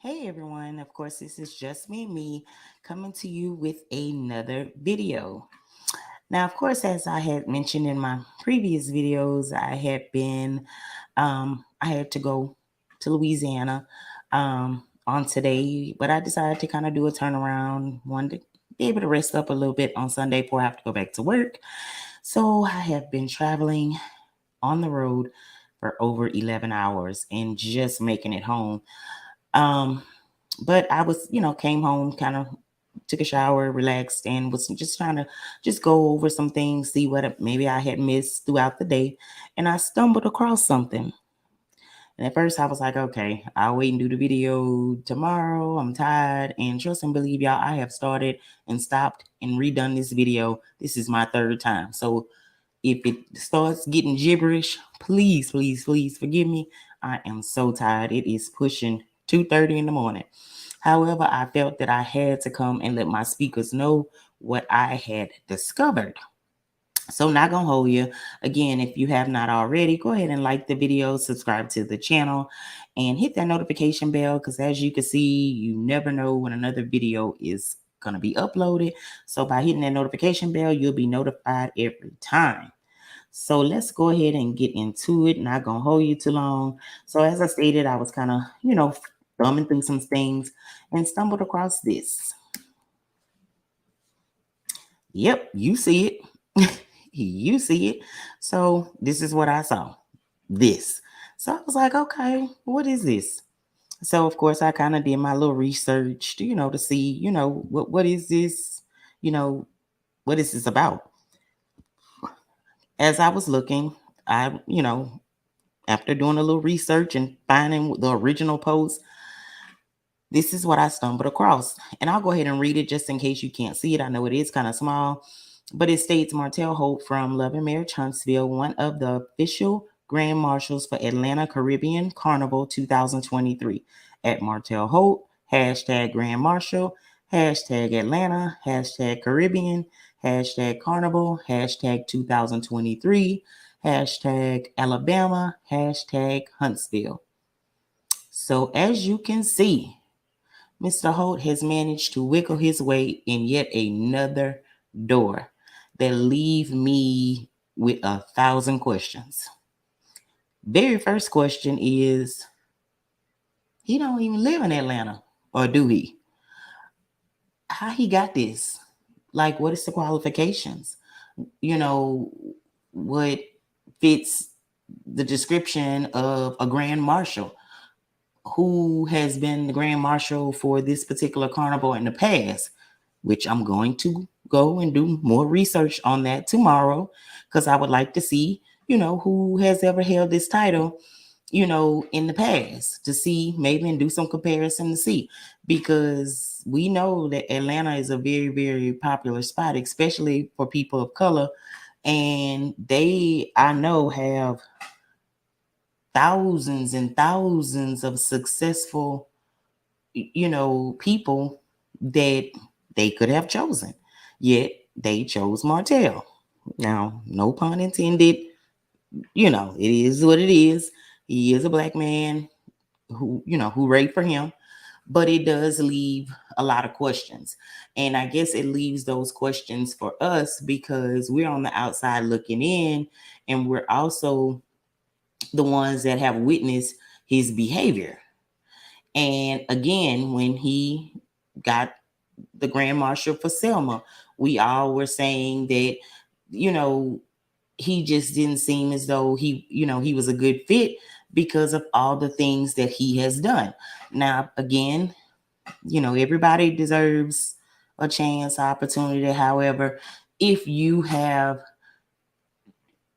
Hey everyone, of course, this is just me coming to you with another video. Now, of course, as I had mentioned in my previous videos, I had to go to Louisiana on today, but I decided to kind of do a turnaround, wanted to be able to rest up a little bit on Sunday before I have to go back to work. So I have been traveling on the road for over 11 hours and just making it home. Um, but I was, came home, kind of took a shower, relaxed, and was just trying to just go over some things, see what maybe I had missed throughout the day. And I stumbled across something. And at first I was like, okay, I'll wait and do the video tomorrow. I'm tired. And trust and believe y'all, I have started and stopped and redone this video. This is my third time. So if it starts getting gibberish, please forgive me. I am so tired. It is pushing 2:30 in the morning. However, I felt that I had to come and let my speakers know what I had discovered. So not gonna hold you. Again, if you have not already, go ahead and like the video, subscribe to the channel, and hit that notification bell because as you can see, you never know when another video is gonna be uploaded. So by hitting that notification bell, you'll be notified every time. So let's go ahead and get into it. Not gonna hold you too long. So as I stated, I was kind of, thumbing through some things and stumbled across this. Yep, you see it. You see it. So this is what I saw. This. So I was like, okay, what is this? So of course I kind of did my little research, to see, what is this, you know, what is this about? As I was looking, after doing a little research and finding the original post, this is what I stumbled across. And I'll go ahead and read it just in case you can't see it. I know it is kind of small, but it states Martell Holt from Love and Marriage Huntsville, one of the official Grand Marshals for Atlanta Caribbean Carnival 2023. At Martell Holt, hashtag Grand Marshal, hashtag Atlanta, hashtag Caribbean, hashtag Carnival, hashtag 2023, hashtag Alabama, hashtag Huntsville. So as you can see, Mr. Holt has managed to wiggle his way in yet another door that leave me with 1,000 questions. Very first question is, he don't even live in Atlanta, or do he? How he got this? Like, what is the qualifications? You know, what fits the description of a grand marshal? Who has been the grand marshal for this particular carnival in the past, which I'm going to go and do more research on that tomorrow because I would like to see, who has ever held this title, in the past to see maybe and do some comparison to see because we know that Atlanta is a very, very popular spot, especially for people of color. And they, I know, have thousands and thousands of successful, people that they could have chosen. Yet they chose Martell. Now, no pun intended. It is what it is. He is a black man who rate for him. But it does leave a lot of questions. And I guess it leaves those questions for us because we're on the outside looking in and we're also the ones that have witnessed his behavior. And again, when he got the Grand Marshal for Selma, we all were saying that, he just didn't seem as though he was a good fit because of all the things that he has done. Now, again, everybody deserves a chance, opportunity. However, if you have,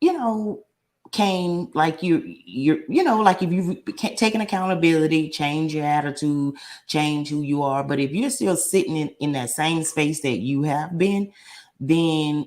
you know, came like like if you've taken accountability, change your attitude, change who you are, but if you're still sitting in that same space that you have been, then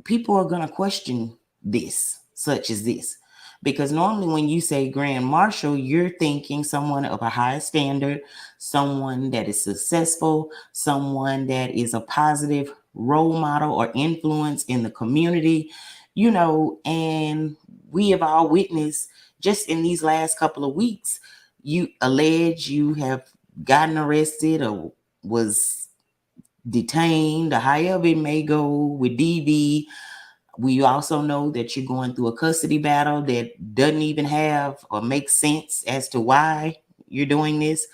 people are going to question this, such as this, because normally when you say grand marshal, you're thinking someone of a high standard, someone that is successful, someone that is a positive role model or influence in the community, and we have all witnessed just in these last couple of weeks, you allege you have gotten arrested or was detained, or however it may go with DV. We also know that you're going through a custody battle that doesn't even have or make sense as to why you're doing this.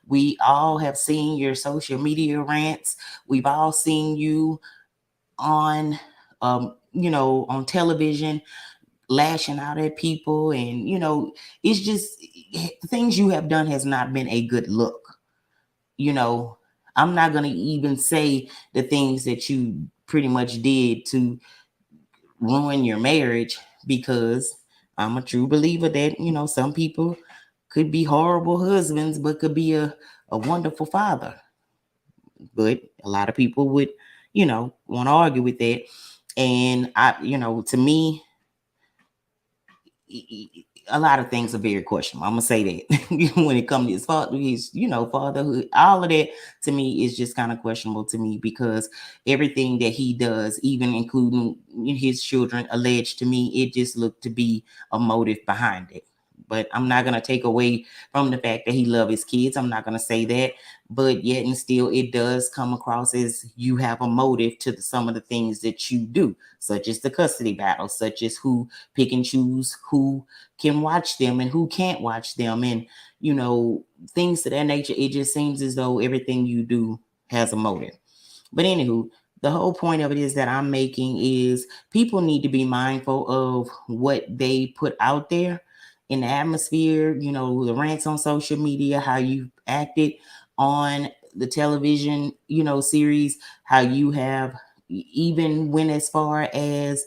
We all have seen your social media rants. We've all seen you on, on television lashing out at people. And, it's just things you have done has not been a good look. I'm not going to even say the things that you pretty much did to ruin your marriage, because I'm a true believer that, some people could be horrible husbands, but could be a wonderful father. But a lot of people would, want to argue with that. And to me, a lot of things are very questionable. I'm gonna say that when it comes to fatherhood, all of that to me is just kind of questionable to me, because everything that he does, even including his children, alleged to me, it just looked to be a motive behind it. But I'm not gonna take away from the fact that he loves his kids. I'm not gonna say that, but yet and still, it does come across as you have a motive to some of the things that you do, such as the custody battle, such as who pick and choose who can watch them and who can't watch them, and things of that nature. It just seems as though everything you do has a motive. But anywho, the whole point of it is that I'm making is people need to be mindful of what they put out there in the atmosphere, the rants on social media, how you acted on the television, series, how you have even went as far as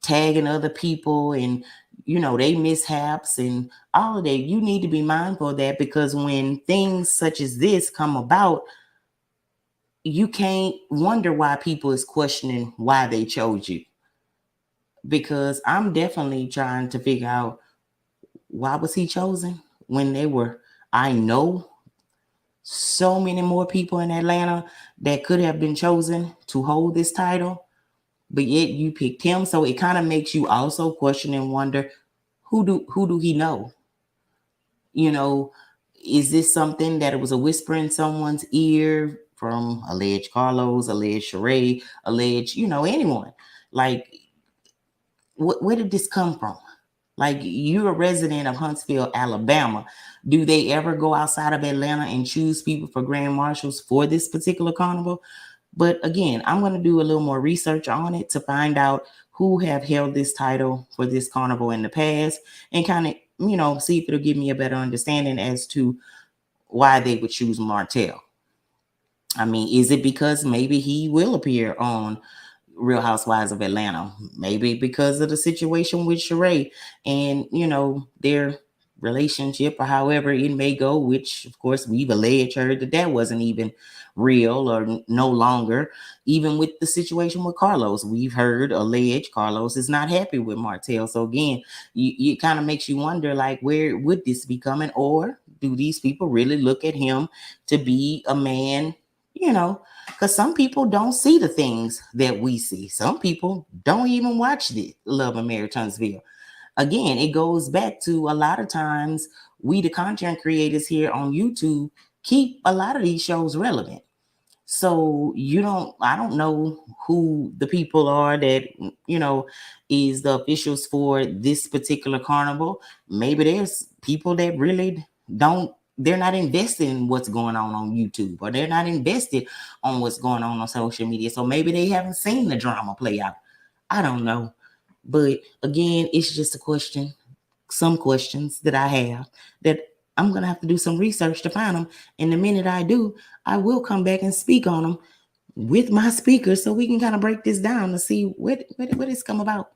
tagging other people and they mishaps and all of that. You need to be mindful of that, because when things such as this come about, you can't wonder why people is questioning why they chose you. Because I'm definitely trying to figure out, why was he chosen when I know so many more people in Atlanta that could have been chosen to hold this title, but yet you picked him. So it kind of makes you also question and wonder, who do he know? Is this something that it was a whisper in someone's ear from alleged Carlos, alleged Sheree, alleged, anyone? Like, where did this come from? Like, you're a resident of Huntsville, Alabama. Do they ever go outside of Atlanta and choose people for grand marshals for this particular carnival? But again, I'm going to do a little more research on it to find out who have held this title for this carnival in the past, and kind of, see if it'll give me a better understanding as to why they would choose Martell. I mean, is it because maybe he will appear on Real Housewives of Atlanta? Maybe because of the situation with Sheree and, their relationship, or however it may go, which of course we've alleged heard that wasn't even real or no longer. Even with the situation with Carlos, we've heard alleged Carlos is not happy with Martell. So again, it kind of makes you wonder, like, where would this be coming? Or do these people really look at him to be a man, because some people don't see the things that we see. Some people don't even watch the Love and Marriage Huntsville. Again, it goes back to a lot of times we, the content creators here on YouTube, keep a lot of these shows relevant. So I don't know who the people are that, is the officials for this particular carnival. Maybe there's people that really they're not invested in what's going on YouTube, or they're not invested on what's going on social media. So maybe they haven't seen the drama play out. I don't know. But again, it's just some questions that I have that I'm going to have to do some research to find them. And the minute I do, I will come back and speak on them with my speakers, so we can kind of break this down to see what it's come about.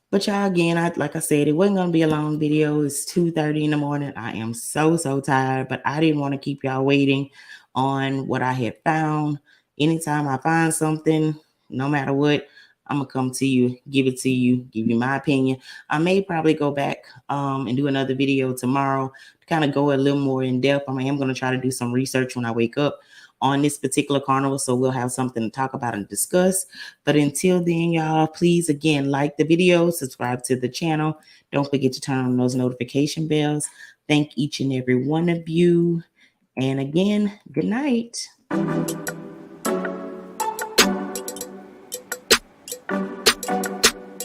But y'all, again, like I said, it wasn't going to be a long video. It's 2:30 in the morning. I am so tired, but I didn't want to keep y'all waiting on what I had found. Anytime I find something, no matter what, I'm going to come to you, give it to you, give you my opinion. I may probably go back and do another video tomorrow to kind of go a little more in depth. I am going to try to do some research when I wake up on this particular carnival, so we'll have something to talk about and discuss. But until then, y'all, please, again, like the video, subscribe to the channel. Don't forget to turn on those notification bells. Thank each and every one of you. And again, good night.